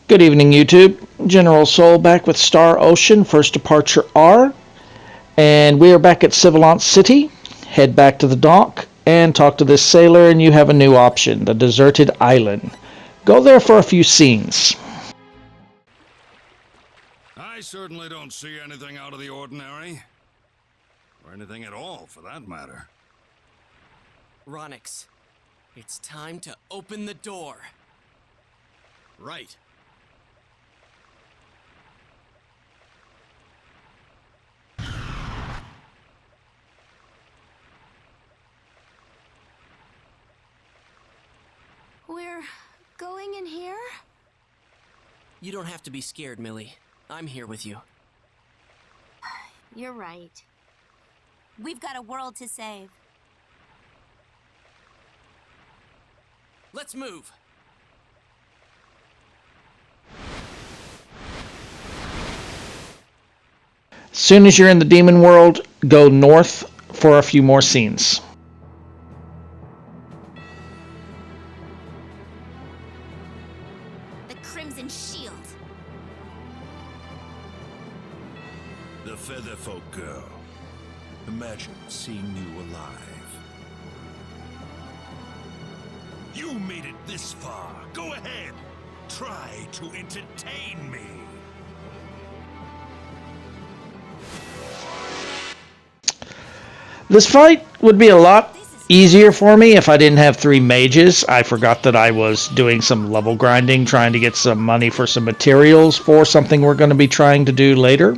Good evening, YouTube. General Soul back with Star Ocean, First Departure R. And we are back at Civilance City. Head back to the dock and talk to this sailor, and you have a new option, the deserted island. Go there for a few scenes. I certainly don't see anything out of the ordinary. Or anything at all, for that matter. Ronix, it's time to open the door. Right. We're going in here? You don't have to be scared, Millie. I'm here with you. You're right. We've got a world to save. Let's move. As soon as you're in the demon world, go north for a few more scenes. The Crimson Shield. The Featherfolk girl. Imagine seeing you alive. You made it this far. Go ahead. Try to entertain me. This fight would be a lot easier for me if I didn't have 3 mages. I forgot that I was doing some level grinding, trying to get some money for some materials for something we're going to be trying to do later.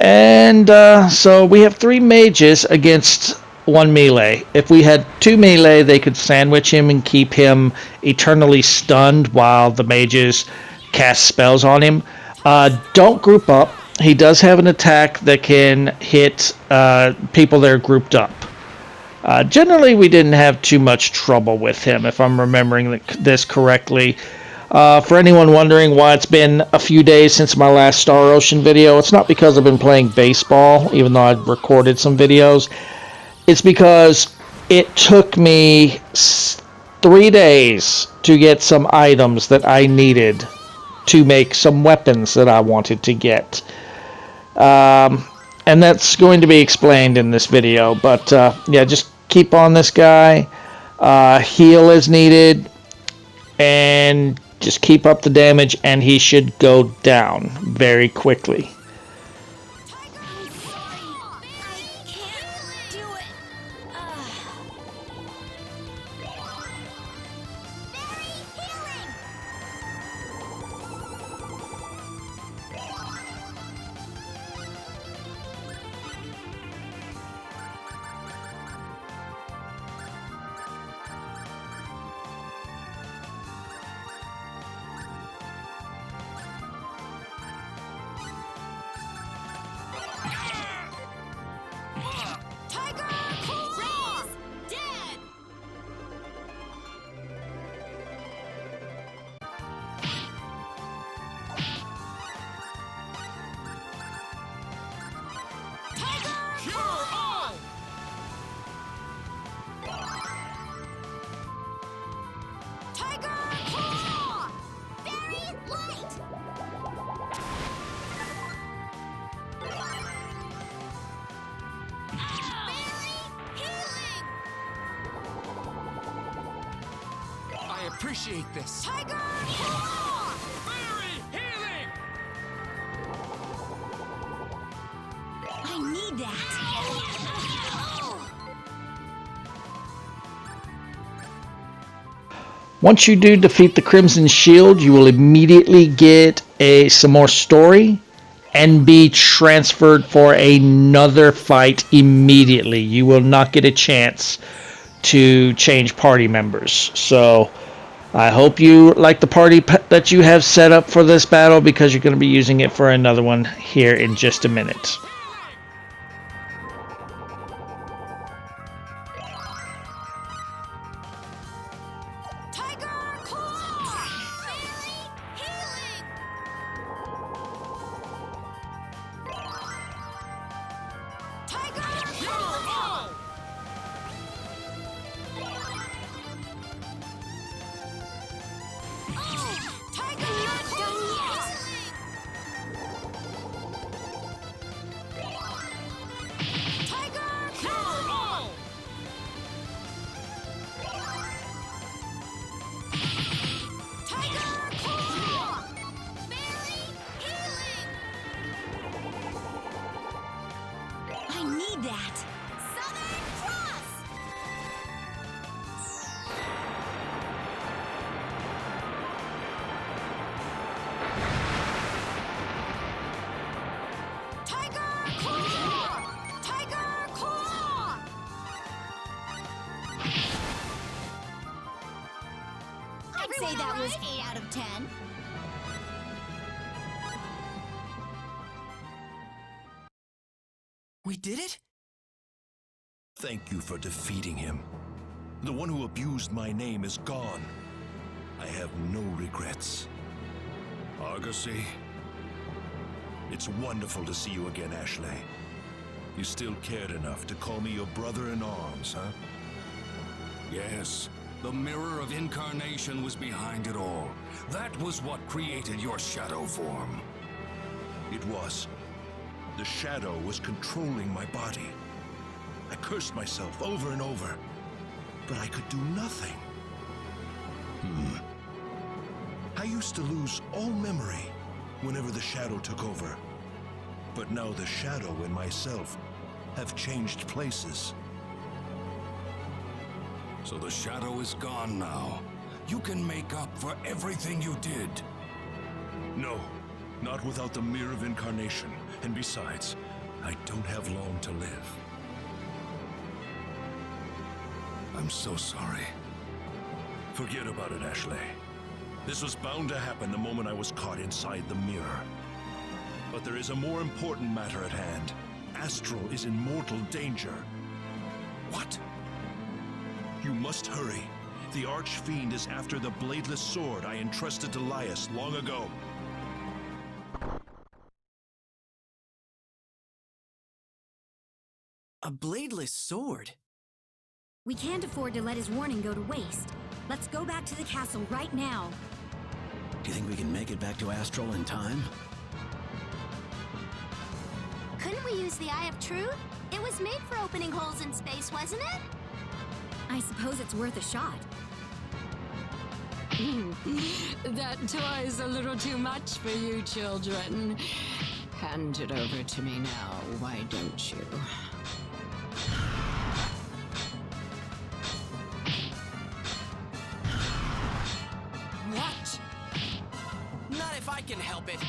And so we have 3 mages against 1 melee. If we had 2 melee, they could sandwich him and keep him eternally stunned while the mages cast spells on him. Don't group up. He does have an attack that can hit people that are grouped up. Generally, we didn't have too much trouble with him, if I'm remembering this correctly. For anyone wondering why it's been a few days since my last Star Ocean video, it's not because I've been playing baseball, even though I've recorded some videos. It's because it took me 3 days to get some items that I needed to make some weapons that I wanted to get. And that's going to be explained in this video. But yeah, just keep on this guy. Heal as needed. And just keep up the damage, and he should go down very quickly. I appreciate this. Tiger! Fairy healing! I need that. Once you do defeat the Crimson Shield, you will immediately get some more story and be transferred for another fight immediately. You will not get a chance to change party members. So I hope you like the party that you have set up for this battle, because you're going to be using it for another one here in just a minute. Tiger! was 8 out of 10. We did it? Thank you for defeating him. The one who abused my name is gone. I have no regrets. Argosy? It's wonderful to see you again, Ashley. You still cared enough to call me your brother in arms, huh? Yes. The Mirror of Incarnation was behind it all. That was what created your shadow form. It was. The shadow was controlling my body. I cursed myself over and over, but I could do nothing. I used to lose all memory whenever the shadow took over. But now the shadow and myself have changed places. So the shadow is gone now. You can make up for everything you did. No, not without the Mirror of Incarnation. And besides, I don't have long to live. I'm so sorry. Forget about it, Ashley. This was bound to happen the moment I was caught inside the mirror. But there is a more important matter at hand. Astral is in mortal danger. What? You must hurry. The Archfiend is after the bladeless sword I entrusted to Laius long ago. A bladeless sword? We can't afford to let his warning go to waste. Let's go back to the castle right now. Do you think we can make it back to Astral in time? Couldn't we use the Eye of Truth? It was made for opening holes in space, wasn't it? I suppose it's worth a shot. That toy's a little too much for you children. Hand it over to me now, why don't you? What? Not if I can help it.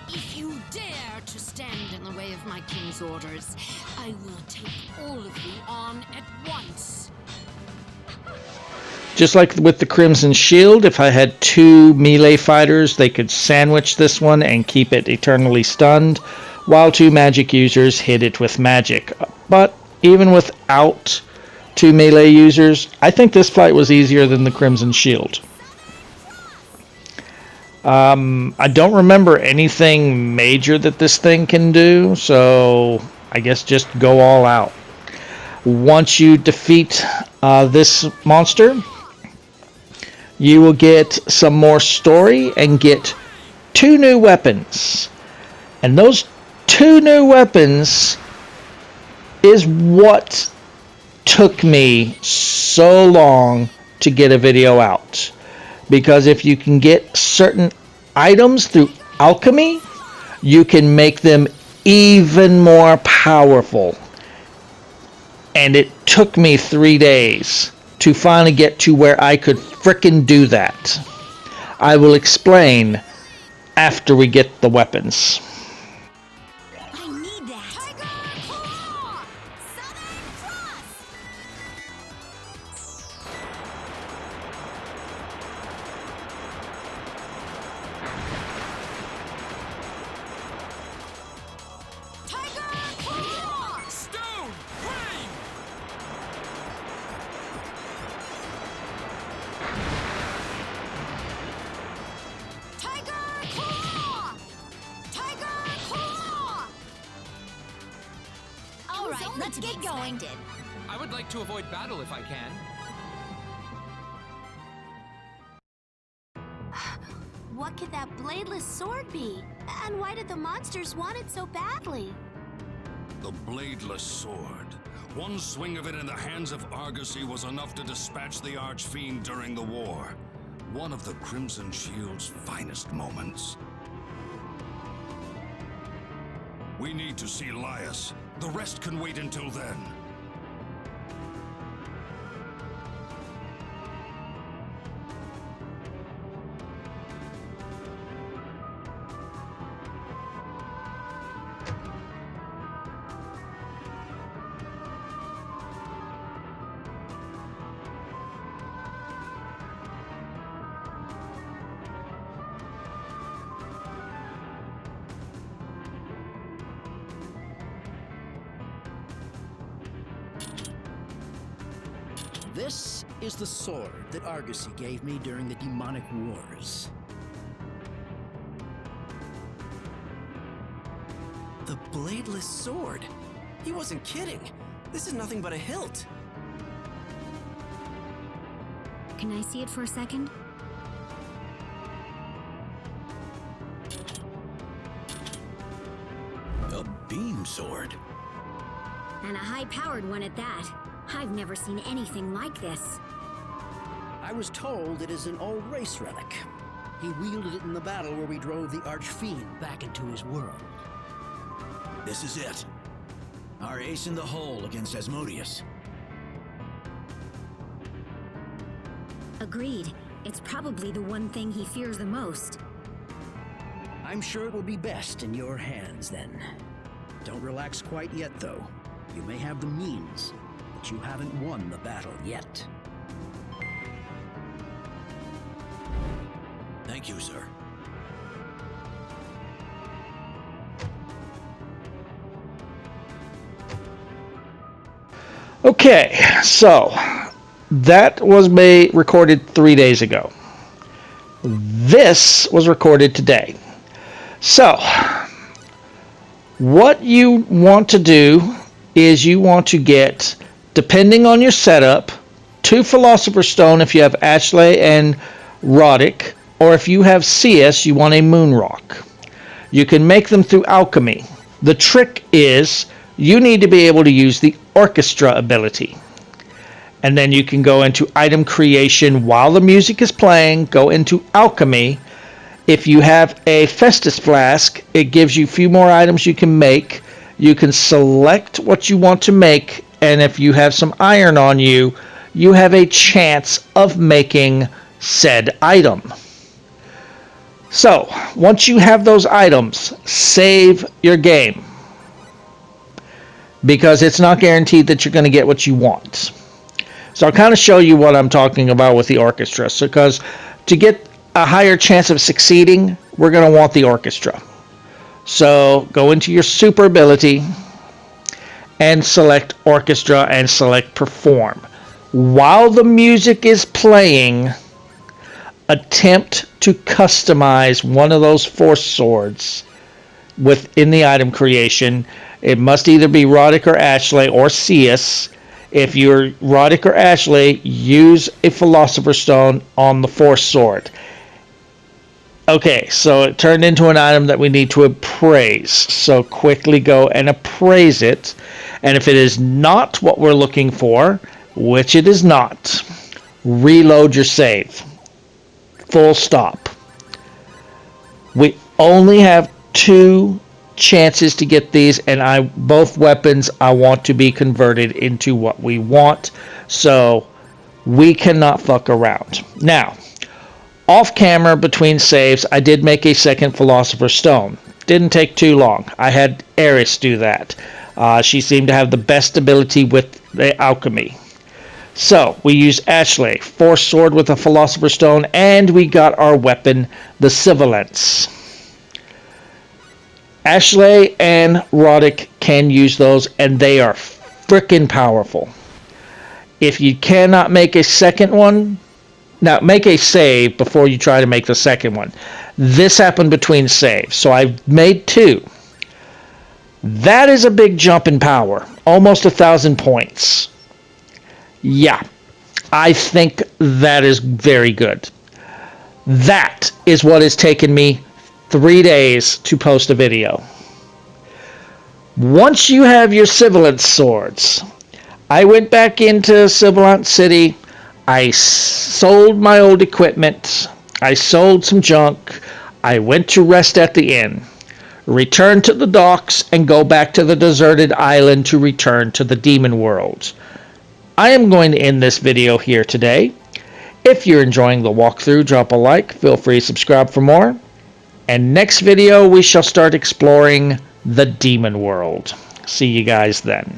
If you dare to stand in the way of my king's orders, I will take all of you on at once. Just like with the Crimson Shield, if I had two melee fighters, they could sandwich this one and keep it eternally stunned, while two magic users hit it with magic. But even without two melee users, I think this fight was easier than the Crimson Shield. I don't remember anything major that this thing can do, so I guess just go all out. Once you defeat this monster, you will get some more story and get 2 new weapons. And those 2 new weapons is what took me so long to get a video out. Because if you can get certain items through alchemy, you can make them even more powerful. And it took me 3 days to finally get to where I could frickin' do that. I will explain after we get the weapons. I need that. Tiger Claw! Southern Cross! Tiger Claw! Stone! Rain! Tiger Claw! Tiger Claw! All right, let's get going. I would like to avoid battle if I can. What could that bladeless sword be? And why did the monsters want it so badly? The bladeless sword. One swing of it in the hands of Argosy was enough to dispatch the Archfiend during the war. One of the Crimson Shield's finest moments. We need to see Laius. The rest can wait until then. This is the sword that Argosy gave me during the demonic wars. The bladeless sword. He wasn't kidding. This is nothing but a hilt. Can I see it for a second? A beam sword. And a high-powered one at that. I've never seen anything like this. I was told it is an old race relic. He wielded it in the battle where we drove the Archfiend back into his world. This is it. Our ace in the hole against Asmodeus. Agreed. It's probably the one thing he fears the most. I'm sure it will be best in your hands then. Don't relax quite yet, though. You may have the means, but you haven't won the battle yet. Thank you, sir. Okay, so that was recorded 3 days ago. This was recorded today. So, what you want to do is you want to get, depending on your setup, 2 Philosopher's Stone if you have Ashley and Roddick, or if you have CS, you want a Moon Rock. You can make them through alchemy. The trick is you need to be able to use the Orchestra ability. And then you can go into item creation while the music is playing, go into alchemy. If you have a Festus Flask, it gives you a few more items you can make. You can select what you want to make, and if you have some iron on you, you have a chance of making said item. So, once you have those items, save your game. Because it's not guaranteed that you're going to get what you want. So I'll kind of show you what I'm talking about with the orchestra. So, because to get a higher chance of succeeding, we're going to want the orchestra. So go into your super ability and select orchestra and select perform. While the music is playing, attempt to customize one of those force swords within the item creation. It must either be Roddick or Ashley or Ceus. If you're Roddick or Ashley, use a Philosopher's Stone on the force sword. Okay, so it turned into an item that we need to appraise. So quickly go and appraise it. And if it is not what we're looking for, which it is not, reload your save. Full stop. We only have 2 chances to get these, and both weapons I want to be converted into what we want. So we cannot fuck around. Now, off camera between saves, I did make a second Philosopher's Stone. Didn't take too long. I had Eris do that. She seemed to have the best ability with the alchemy. So we use Ashley, force sword with a Philosopher's Stone, and we got our weapon, the Sibilance. Ashley and Roddick can use those, and they are frickin' powerful. If you cannot make a second one, now make a save before you try to make the second one. This happened between saves, so I made 2. That is a big jump in power, almost 1,000 points. Yeah, I think that is very good. That is what has taken me 3 days to post a video. Once you have your Sibilance swords, I went back into Sibilance City. I sold my old equipment. I sold some junk. I went to rest at the inn, return to the docks, and go back to the deserted island to return to the demon world. I am going to end this video here today. If you're enjoying the walkthrough, drop a like. Feel free to subscribe for more. And next video, we shall start exploring the demon world. See you guys then.